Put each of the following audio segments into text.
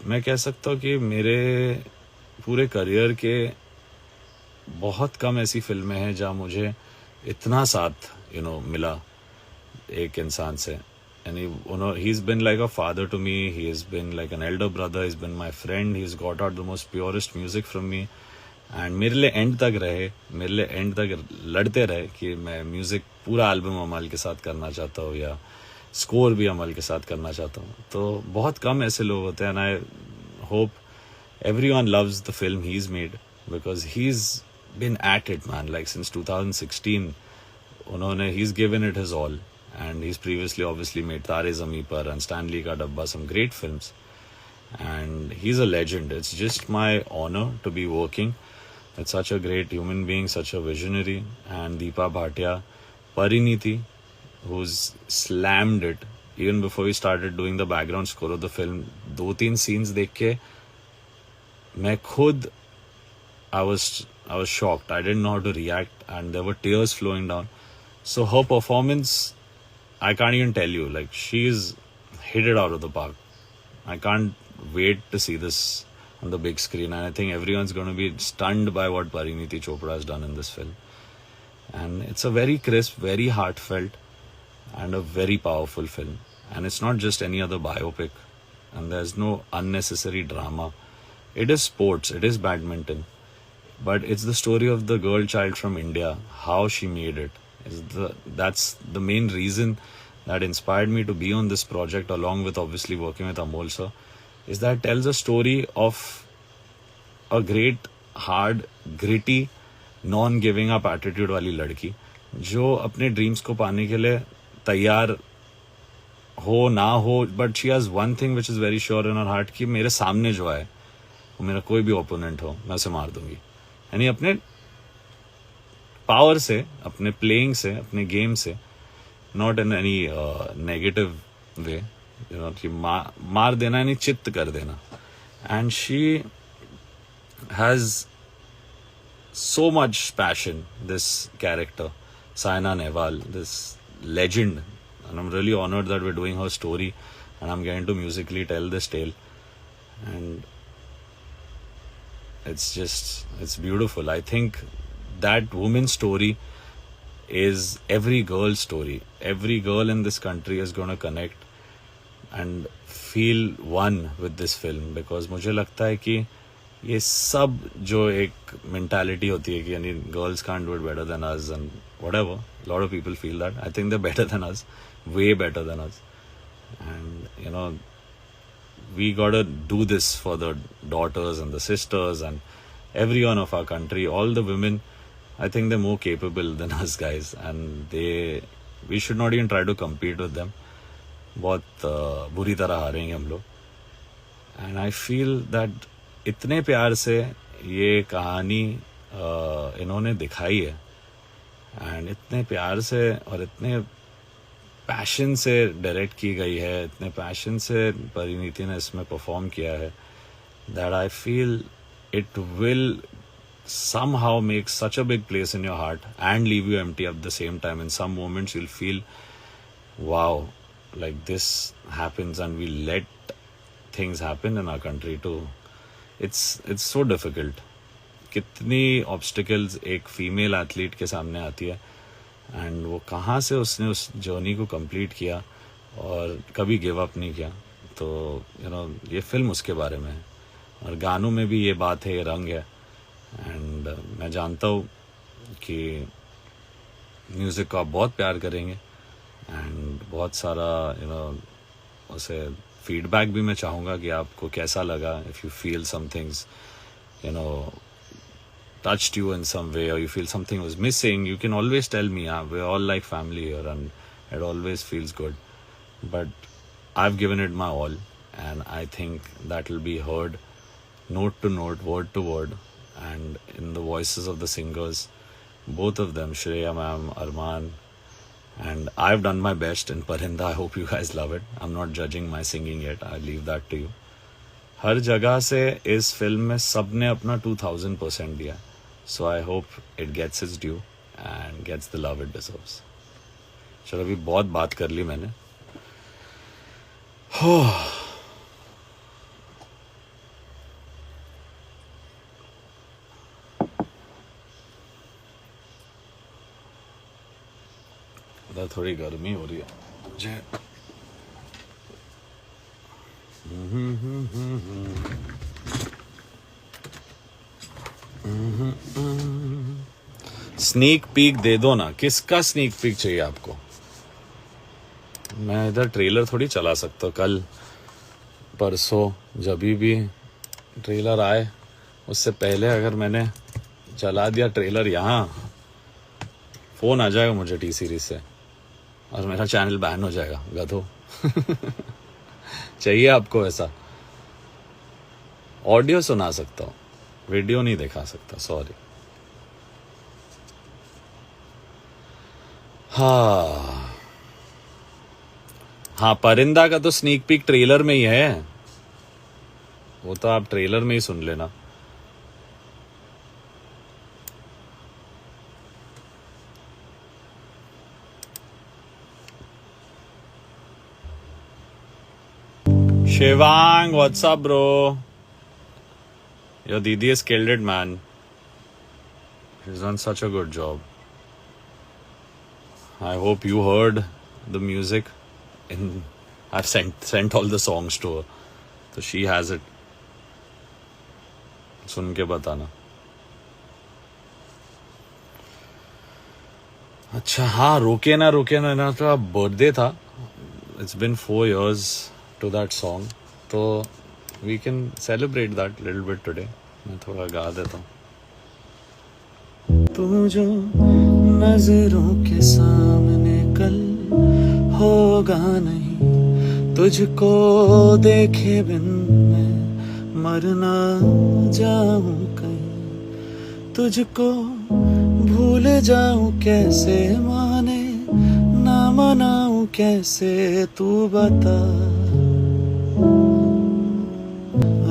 मैं कह सकता हूँ कि मेरे पूरे करियर के बहुत कम ऐसी फिल्में हैं जहाँ मुझे इतना साथ मिला एक इंसान से. And he's been like a father to me. He has been like an elder brother. He's been my friend. He's got out the most purest music from me. And मेरे लिए एंड तक रहे, मेरे लिए एंड तक लड़ते रहे कि मैं म्यूज़िक पूरा एल्बम अमल के साथ करना चाहता हूँ या स्कोर भी अमल के साथ करना चाहता हूँ. तो बहुत कम ऐसे लोग होते हैं. And I hope everyone loves the film he's made because he's been at it, man, like since 2016. उन्होंने he's given it his all, and he's previously obviously made Tare Zameen Par and Stanley Ka Dabba, some great films, and he's a legend. It's just my honor to be working with such a great human being, such a visionary, and Deepa Bhatia, Pariniti, who's slammed it even before we started doing the background score of the film. 2-3 scenes देख के मैं खुद I was shocked. I didn't know how to react, and there were tears flowing down. So her performance, I can't even tell you. Like, she's hit it out of the park. I can't wait to see this on the big screen, and I think everyone's going to be stunned by what Pariniti Chopra has done in this film. And it's a very crisp, very heartfelt, and a very powerful film. And it's not just any other biopic, and there's no unnecessary drama. It is sports, it is badminton, but it's the story of the girl child from India, how she made it. That's the main reason that inspired me to be on this project, along with obviously working with Amol sir, is that it tells a story of a great, hard, gritty, non-giving up attitude वाली लड़की जो अपने dreams को पाने के लिए तैयार हो ना हो, but she has one thing which is very sure in her heart कि मेरे सामने जो है वो मेरा कोई भी ओपोनेंट हो, मैं उसे मार दूंगी. यानी अपने पावर से, अपने प्लेइंग से, अपने गेम से, not in any negative way, कि मार देना यानी चित्त कर देना. And she has so much passion, this character, Saina Nehwal, this legend. And I'm really honored that we're doing her story and I'm getting to musically tell this tale. And it's beautiful. I think that woman's story is every girl's story. Every girl in this country is going to connect and feel one with this film, because मुझे लगता है कि ये सब जो एक mentality होती है कि यानी girls can't do it better than us and whatever, lot of people feel that. I think they better than us, way better than us, and we got to do this for the daughters and the sisters and everyone of our country. All the women, I think they're more capable than us guys, and we should not even try to compete with them. बहुत बुरी तरह हारेंगे हम लोग. And I feel that इतने प्यार से ये कहानी इन्होंने दिखाई है, एंड इतने प्यार से और इतने पैशन से डायरेक्ट की गई है, इतने पैशन से परिणीति ने इसमें परफॉर्म किया है, that I feel it will somehow make such a big place in your heart and leave you empty at the same time. In some moments you'll feel, wow, like this happens and we let things happen in our country too. It's so difficult. कितनी obstacles एक female athlete के सामने आती है, and वो कहाँ से उसने उस जर्नी को कंप्लीट किया और कभी गिव अप नहीं किया. तो ये फिल्म उसके बारे में है, और गानों में भी ये बात है, ये रंग है. एंड मैं जानता हूँ कि म्यूज़िक को आप बहुत प्यार करेंगे, एंड बहुत सारा उसे फीडबैक भी मैं चाहूँगा कि आपको कैसा लगा. If you feel some things touched you in some way, or you feel something was missing, you can always tell me. We're all like family here, and it always feels good. But I've given it my all, and I think that will be heard note to note, word to word, and in the voices of the singers, both of them, Shreya ma'am, Arman, and I've done my best in Parinda. I hope you guys love it. I'm not judging my singing yet. I'll leave that to you. हर जगह से इस film में सब ने अपना 2000% दिया. So I hope it gets its due and gets the love it deserves. चलो, अभी बहुत बात कर ली मैंने. पता थोड़ी गर्मी हो रही है मुझे। स्नीक पीक दे दो ना। किसका स्नीक पीक चाहिए आपको? मैं इधर ट्रेलर थोड़ी चला सकता। कल परसों जब भी ट्रेलर आए उससे पहले अगर मैंने चला दिया ट्रेलर, यहाँ फोन आ जाएगा मुझे टी सीरीज से और मेरा चैनल बैन हो जाएगा। गधो। चाहिए आपको ऐसा? ऑडियो सुना सकता हूँ, वीडियो नहीं दिखा सकता, सॉरी। हाँ, परिंदा का तो स्नीक पीक ट्रेलर में ही है, वो तो आप ट्रेलर में ही सुन लेना। Shivang, what's up, bro? Your Didi has killed it, man. She's done such a good job. I hope you heard the music. I've sent all the songs to her, so she has it. सुन के बताना। अच्छा, हाँ, रुके ना तो birthday था। It's been 4 years to that song, तो we can celebrate that little bit today. मैं थोड़ा गा देता हूँ। तू जो नजरों के सामने कल होगा नहीं, तुझको देखे बिन मैं मर ना जाऊं कहीं, तुझको भूल जाऊं कैसे माने ना मनाऊं कैसे, तू बता।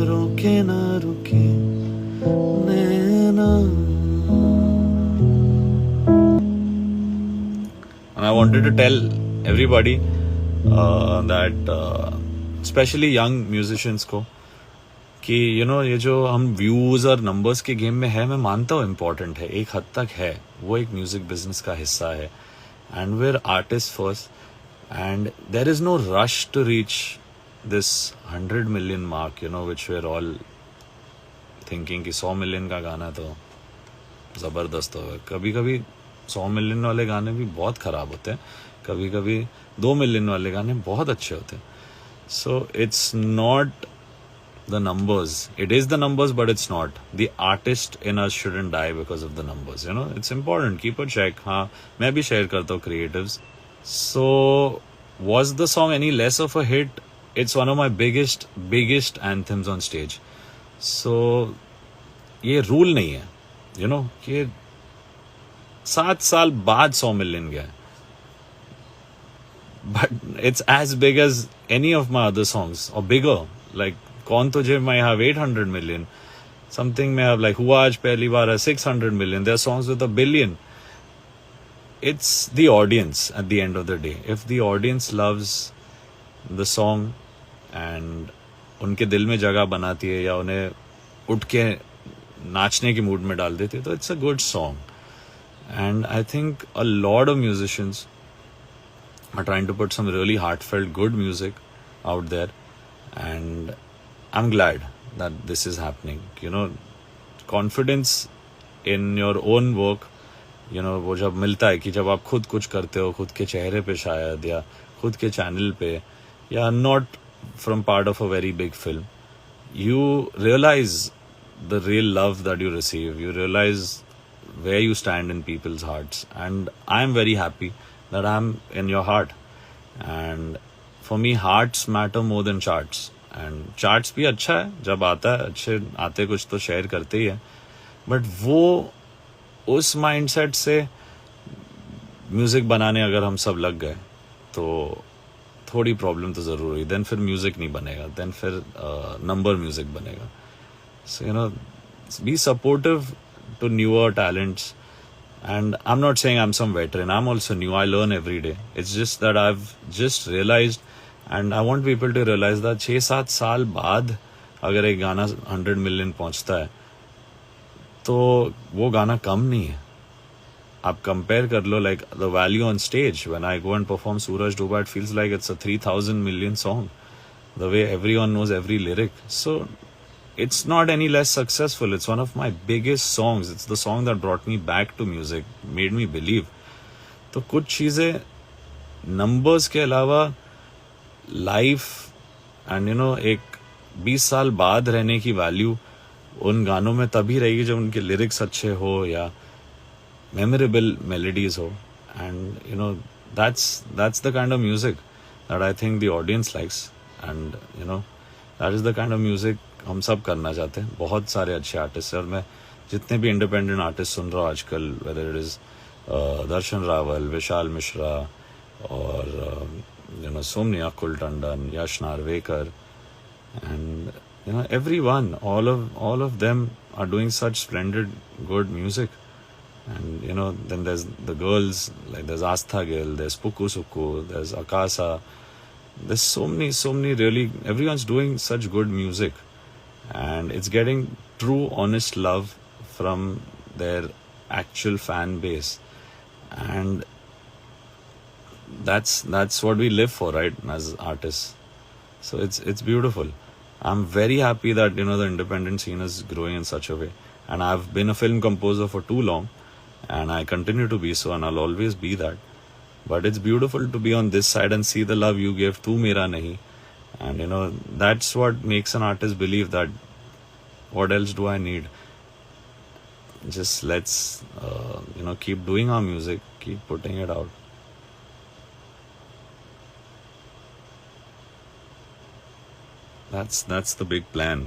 रोके ना रुके नैना। And I wanted to tell everybody that especially young musicians को कि ये जो हम व्यूज और नंबर्स के गेम में है, मैं मानता हूँ इम्पोर्टेंट है, एक हद तक है, वो एक म्यूजिक बिजनेस का हिस्सा है। And we're artists first, and there is no rush to reach this 100 million mark, which we're all thinking कि 100 मिलियन का गाना तो ज़बरदस्त होगा। कभी कभी 100 मिलियन वाले गाने भी बहुत ख़राब होते हैं, कभी कभी 2 मिलियन वाले गाने बहुत अच्छे होते हैं। So it's not the numbers, it is the numbers, but it's not. The artist in us shouldn't die because of the numbers, it's important. Keep a check. हाँ, मैं भी share करता हूँ creatives. So was the song any less of a hit? It's one of my biggest anthems on stage. So ये rule नहीं है, कि 7 साल बाद 100 मिलियन गया, but it's as big as any of my other songs or bigger. Like कौन तुझे may have 800 million, something may have like हुआ आज पहली बार है 600 million. There are songs with 1 billion. It's the audience at the end of the day. If the audience loves the song and उनके दिल में जगह बनाती है या उन्हें उठ के नाचने की मूड में डाल देती है, तो it's a good song. And I think a lot of musicians are trying to put some really heartfelt good music out there, and I'm glad that this is happening. Confidence in your own work, वो जब मिलता है कि जब आप खुद कुछ करते हो, खुद के चेहरे पे शायद, या खुद के चैनल पे, या not from part of a very big film, you realize the real love that you receive. You realize where you stand in people's hearts, and I'm very happy that I'm in your heart. And for me, hearts matter more than charts. And charts भी अच्छा है, जब आता है अच्छे आते कुछ तो शेयर करते ही है, बट वो उस माइंडसेट से म्यूज़िक बनाने अगर हम सब लग गए तो थोड़ी प्रॉब्लम तो ज़रूर हुई। देन फिर म्यूज़िक नहीं बनेगा, देन फिर नंबर म्यूज़िक बनेगा। So be supportive to newer talents, and I'm not saying I'm some veteran, I'm also new, I learn every day. It's just that I've just realized, and I want people to realize that 6-7 साल बाद अगर एक गाना 100 million पहुंचता है तो वो गाना कम नहीं है, आप कंपेयर कर लो like the value on stage when I go and perform Suraj Dooba it feels like it's a 3000 million song the way everyone knows every lyric. So it's not any less successful. It's one of my biggest songs. It's the song that brought me back to music, made me believe. तो कुछ चीज़ें numbers के अलावा life and एक 20 साल बाद रहने की वैल्यू उन गानों में तभी रहेगी जब उनके लिरिक्स अच्छे हो या मेमोरेबल मेलोडीज हो. And that's the kind of music that I think the audience likes. And that is the kind of music हम सब करना चाहते हैं. बहुत सारे अच्छे आर्टिस्ट हैं और मैं जितने भी इंडिपेंडेंट आर्टिस्ट सुन रहा हूँ आजकल, वेदर इट इज दर्शन रावल, विशाल मिश्रा और सोमनी अकुल टंडन, यश Narvekar, and everyone, all of them are doing such splendid good music. And then there's the girls, like there's Astha Gill, there's Puku Suku, there's Akasa. There's so many really, everyone's doing such good music, and it's getting true honest love from their actual fan base, and that's what we live for, right, as artists. So it's beautiful. I'm very happy that the independent scene is growing in such a way, and I've been a film composer for too long, and I continue to be so, and I'll always be that. But it's beautiful to be on this side and see the love you give. Tu mera nahi. And that's what makes an artist believe that what else do I need? Just let's keep doing our music, keep putting it out. That's the big plan.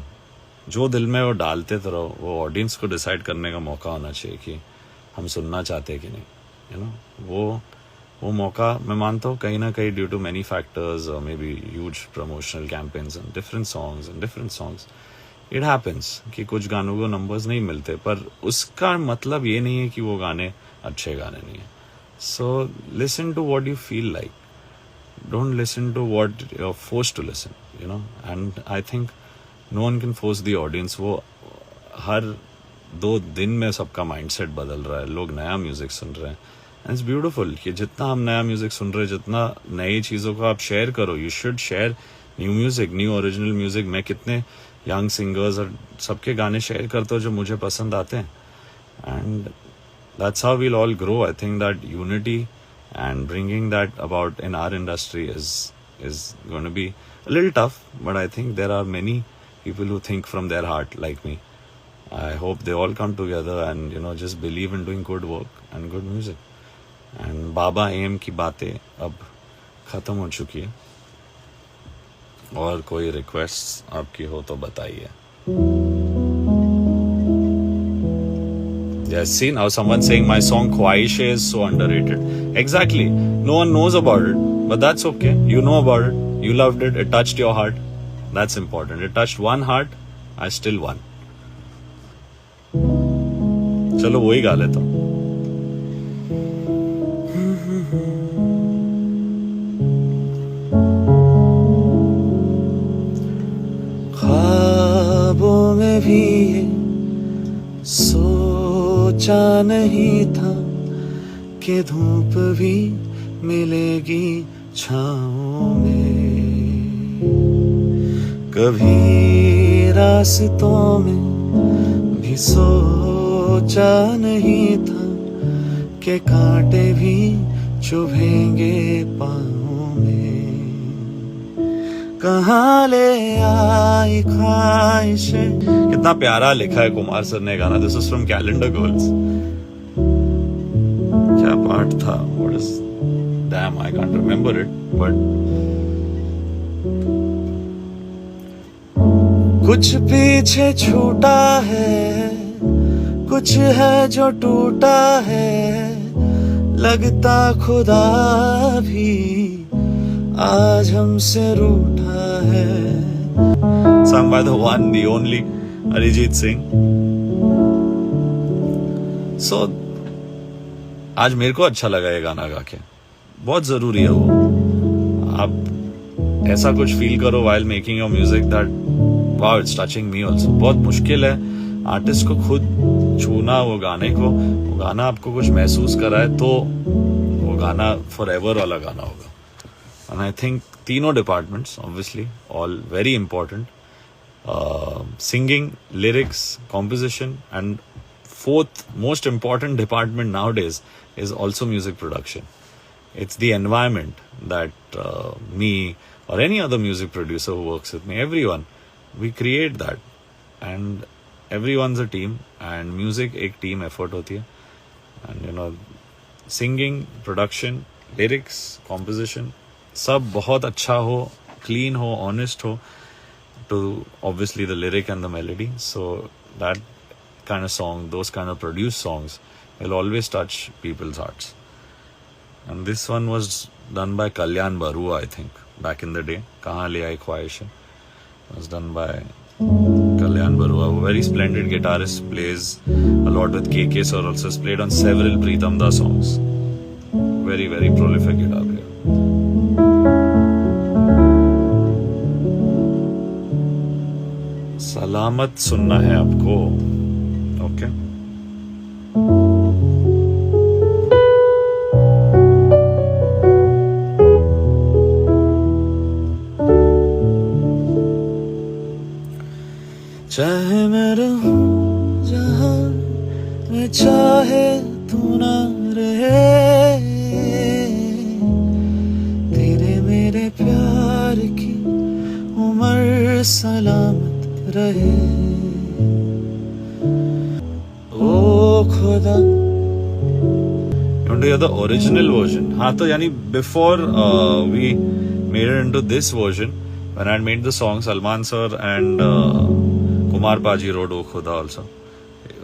जो दिल में वो डालते तो रहो, वो audience को decide करने का मौका होना चाहिए कि हम सुनना चाहते हैं कि नहीं. वो मौका मैं मानता हूँ कहीं ना कहीं ड्यू टू मेनी फैक्टर्स, और may be huge promotional campaigns and different songs it happens कि कुछ गानों को नंबर्स नहीं मिलते, पर उसका मतलब ये नहीं है कि वो गाने अच्छे गाने नहीं हैं. So listen to what you feel like, don't listen to what you are forced to listen, and I think no one can force the audience. वो हर 2 दिन में सबका माइंडसेट बदल रहा है, लोग नया म्यूजिक सुन रहे हैं. एंड इट्स ब्यूटिफुल कि जितना हम नया म्यूजिक सुन रहे हैं, जितना नई चीज़ों को आप शेयर करो, you should share new music, new original music. मैं कितने यंग सिंगर्स और सबके गाने शेयर करता हूँ जो मुझे पसंद आते हैं, and that's how we'll all grow. I think that unity and bringing that about in our industry is going to be a little tough, but I think there are many people who think from their heart like me. I hope they all come together and just believe in doing good work and good music. And Baba M की बातें अब ख़त्म हो चुकी है, और कोई request आपकी हो तो बताइए. Yes, see, now someone saying my song Khwahish is so underrated. Exactly. No one knows about it, but that's okay. You know about it. You loved it. It touched your heart. That's important. It touched one heart. I still won. चलो वही गा लेता हूँ. ख्वाबों में भी सोचा नहीं था कि धूप भी मिलेगी छाँव में. कभी रास्तों में भी सोचा नहीं था कि कांटे भी चुभेंगे पाँव में. कहाँ ले आई ख्वाहिशें. कितना प्यारा लिखा है कुमार सर ने गाना. This is from calendar girls. क्या पार्ट था? What is, dam I can't remember it, but कुछ पीछे छूटा है, कुछ है जो टूटा है, लगता खुदा भी आज हमसे रूठा है. Sung by the one, the only Arijit Singh. So आज मेरे को अच्छा लगा ये गाना गा के. बहुत जरूरी है वो. आप ऐसा कुछ फील करो while making your music that wow, it's touching me also. बहुत मुश्किल है आर्टिस्ट को खुद छूना वो गाने को, वो गाना आपको कुछ महसूस कराए तो वो गाना फॉर एवर वाला गाना होगा. एंड आई थिंक तीनों departments obviously all very important. Singing, lyrics, composition, and fourth most important department nowadays is also music production. It's the environment that me or any other music producer who works with me, everyone, we create that, and everyone's a team, and music एक team effort होती है. And you know, singing, production, lyrics, composition, सब बहुत अच्छा हो, clean हो, honest हो, to obviously the lyric and the melody. So that kind of song, those kind of produced songs will always touch people's hearts. And this one was done by Kalyan Barua, I think, back in the day. Kahan Le Aayi Khwaishein was done by Kalyan Barua, a very splendid guitarist, plays a lot with KK Sir, also has played on several Pritam Da songs. Very, very prolific guitar player. सलामत सुनना है आपको. Okay चाहे मैं रहूं जहां मैं चाहे तू ना रहे, तेरे मेरे प्यार की उम्र सलामत रहे. ओ खुदा. You want to hear the original version? हाँ तो यानी before we made it into this version, when I had made the song, Salman sir and Kumar Paji wrote O Khuda also,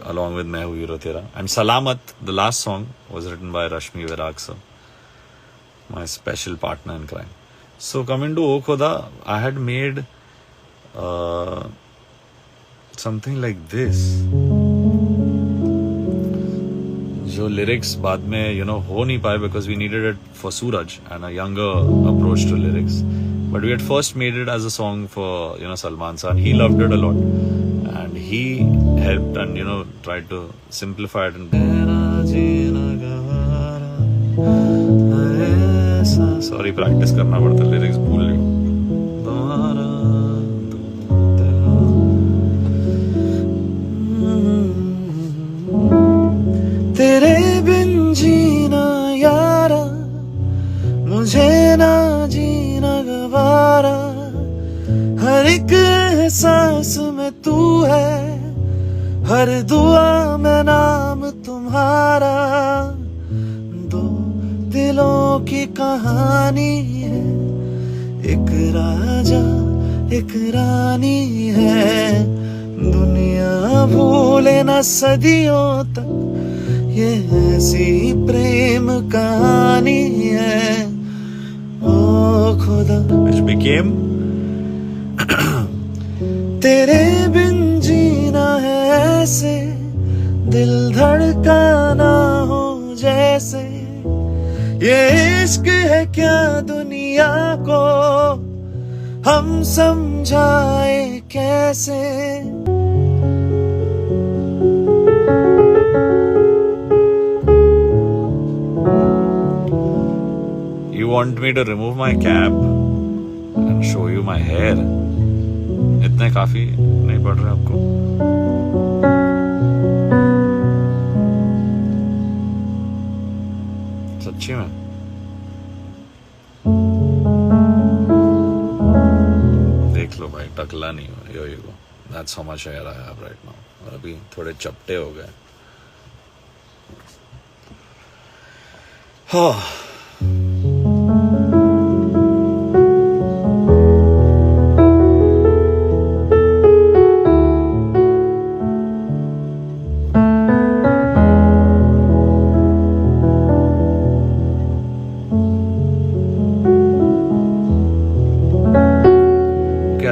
along with Main Hu Hero Tera. And Salamat, the last song, was written by Rashmi Virag sir, my special partner in crime. So coming to O Khuda, I had made something like this, जो lyrics बाद में हो नहीं पाए because we needed it for Suraj and a younger approach to lyrics, but we had first made it as a song for Salman sir, and he loved it a lot, and he helped and tried to simplify it. And sorry, practice करना पड़ता, lyrics भूल गया. तेरे बिन जीना यारा, मुझे ना जीना गवारा, हर एक एहसास में तू है, हर दुआ में नाम तुम्हारा. दो दिलों की कहानी है, एक राजा एक रानी है, दुनिया भूले न सदियों तक ये ऐसी प्रेम कहानी है. ओ खुदा, which became तेरे बिन जीना है ऐसे, दिल धड़काना हो जैसे, ये इश्क है क्या दुनिया को हम समझाए कैसे. You want me to remove my cap and show you my hair? इतने काफी नहीं पड़ रहे आपको? सच्ची में? देख लो भाई, टकला नहीं हो. Here you go. That's how much hair I have right now. और अभी थोड़े चपटे हो गए. हाँ.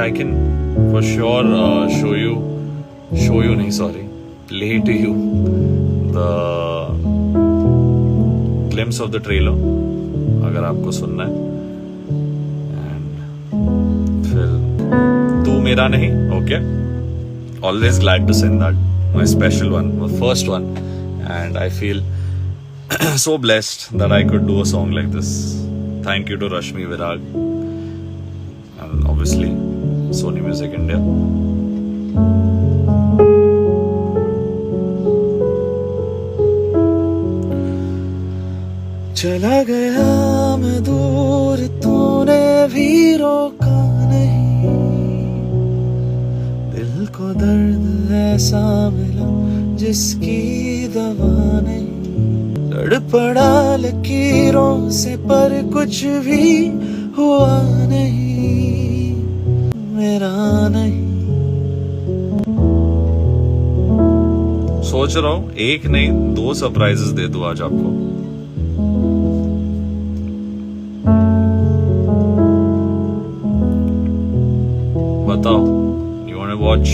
I can for sure play to you the glimpse of the trailer अगर आपको सुनना है. And फिर तू मेरा नहीं, okay? Always glad to sing that. my special one, my first one, and I feel so blessed that I could do a song like this. Thank you to Rashmi Virag and obviously Sony Music India. चला गया मैं दूर, तूने भी रोका नहीं, दिल को दर्द ऐसा मिला जिसकी दवा नहीं, लड़ पड़ा लकीरों से पर कुछ भी हुआ नहीं, मेरा नहीं। सोच रहा हूँ एक नहीं 2 सरप्राइजेस दे दूं आज आपको। बताओ, you want to watch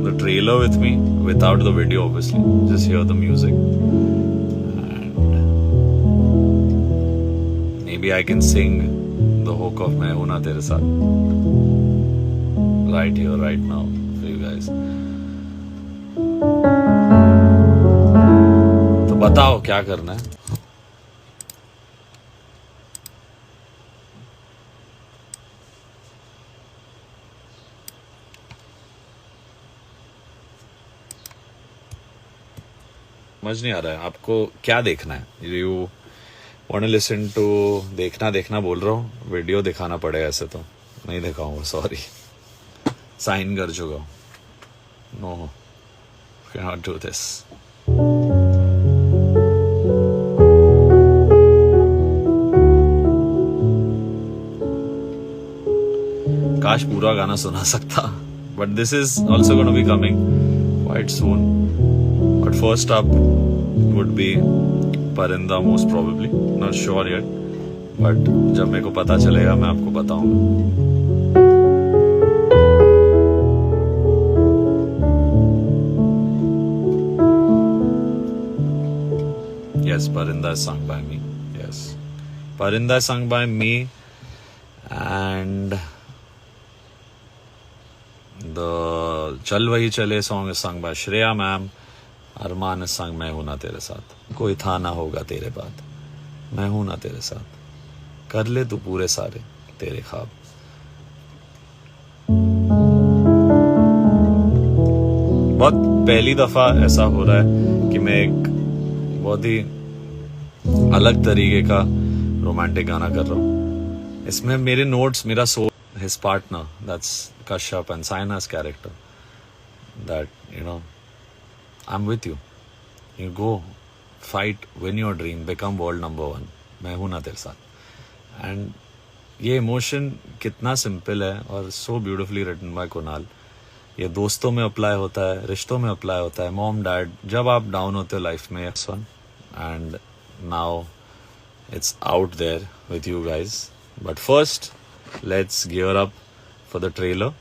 the trailer with me without the video obviously, just hear the music and maybe I can sing the hook of मैं हूं ना तेरे साथ right here right now for you guys। तो बताओ क्या करना है। समझ नहीं आ रहा है आपको क्या देखना है। You want to listen to देखना बोल रहा हूँ, वीडियो दिखाना पड़ेगा, ऐसे तो नहीं दिखाऊंगा, सॉरी, साइन कर चुका हूँ। No, can not do this. काश पूरा गाना सुना सकता, but this is also gonna be coming quite soon. But first up would be Parinda most probably, not sure yet, but जब मेरे को पता चलेगा मैं आपको बताऊंगा। Yes, Parinda is sung by me. Yes, Parinda is sung by me, and the Chal Wahi Chale song is sung by Shreya ma'am. अरमान संग मैं हूं ना तेरे साथ, कोई था ना होगा तेरे बाद, मैं हूं ना तेरे साथ, कर ले तू पूरे सारे तेरे ख्वाब। बहुत पहली दफा ऐसा हो रहा है कि मैं एक बहुत ही अलग तरीके का रोमांटिक गाना कर रहा हूँ। इसमें मेरे नोट्स, मेरा soul, his partner, that's Kashyap and Saina's character, that you know I'm with you. You go, fight, win your dream, become world number 1. मैं हूं ना तेरे साथ। And ये इमोशन कितना सिंपल है और so beautifully written by Kunal. ये दोस्तों में अप्लाई होता है, रिश्तों में अप्लाई होता है, मॉम डैड, जब आप डाउन होते हो लाइफ में। And now it's out there with you guys. But first, let's gear up for the trailer.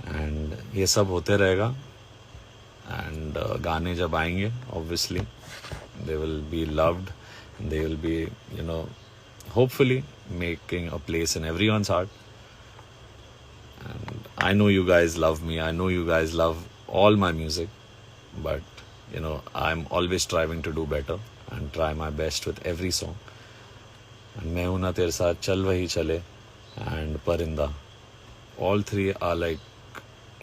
And ये सब होते रहेगा। And गाने जब आएंगे, obviously they will be loved, they will be, you know, hopefully making a place in everyone's heart. And I know you guys love me, I know you guys love all my music, but you know, I'm always striving to do better and try my best with every song. And मैं हूं ना तेरे साथ, चल वही चले, and Parinda, all three are like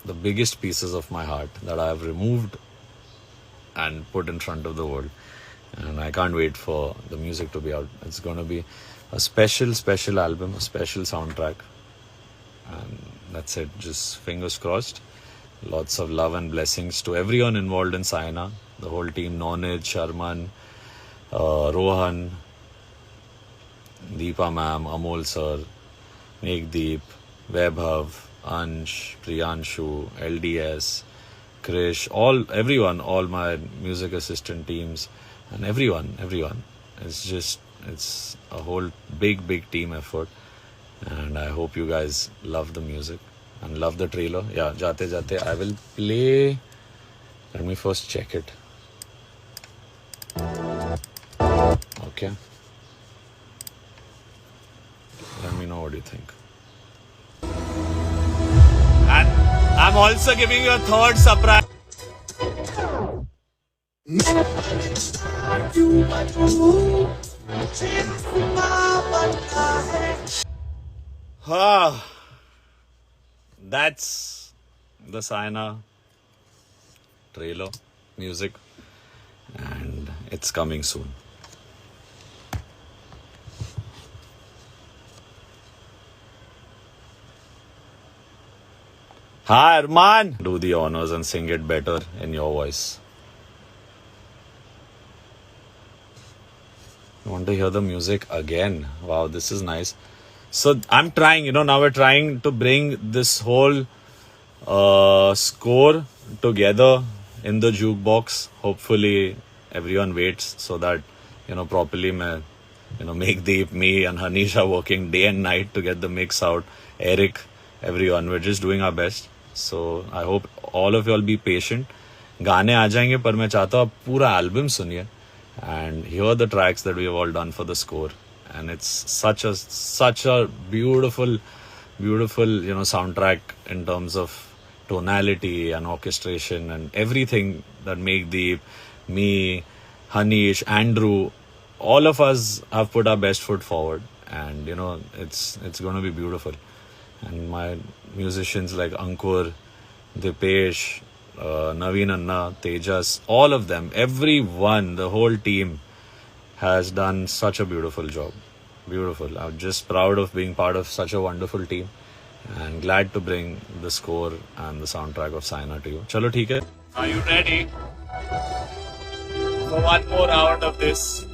the biggest pieces of my heart that I have removed and put in front of the world. And I can't wait for the music to be out. It's going to be a special album, a special soundtrack. And that's it. Just fingers crossed. Lots of love and blessings to everyone involved in Saina, the whole team, Nonid, Sharman, Rohan, Deepa ma'am, Amol sir, Megdeep, Vaibhav, Ansh, Priyanshu, LDS, Krish, everyone, all my music assistant teams, and everyone. It's a whole big team effort, and I hope you guys love the music and love the trailer. Yeah, jate I will play. Let me first check it. Okay. Let me know what you think. And I'm also giving you a third surprise. That's the Sayana trailer music, and it's coming soon. Hi Arman, do the honors and sing it better in your voice. I want to hear the music again. Wow, this is nice. So I'm trying, now we're trying to bring this whole score together in the jukebox. Hopefully everyone waits so that, properly make me and Hanisha working day and night to get the mix out. Eric, everyone, we're just doing our best. So I hope all of you all be patient. गाने आ जाएंगे पर मैं चाहता हूँ आप पूरा album सुनिए and hear the tracks that we have all done for the score. And it's such a beautiful soundtrack in terms of tonality and orchestration and everything that Megdeep, me, Hanish, Andrew, all of us have put our best foot forward, and it's going to be beautiful. And my musicians like Ankur, Dipesh, Naveen Anna, Tejas, all of them, everyone, the whole team has done such a beautiful job. Beautiful. I'm just proud of being part of such a wonderful team and glad to bring the score and the soundtrack of Sayana to you. Chalo, theek hai. Are you ready for one more round of this?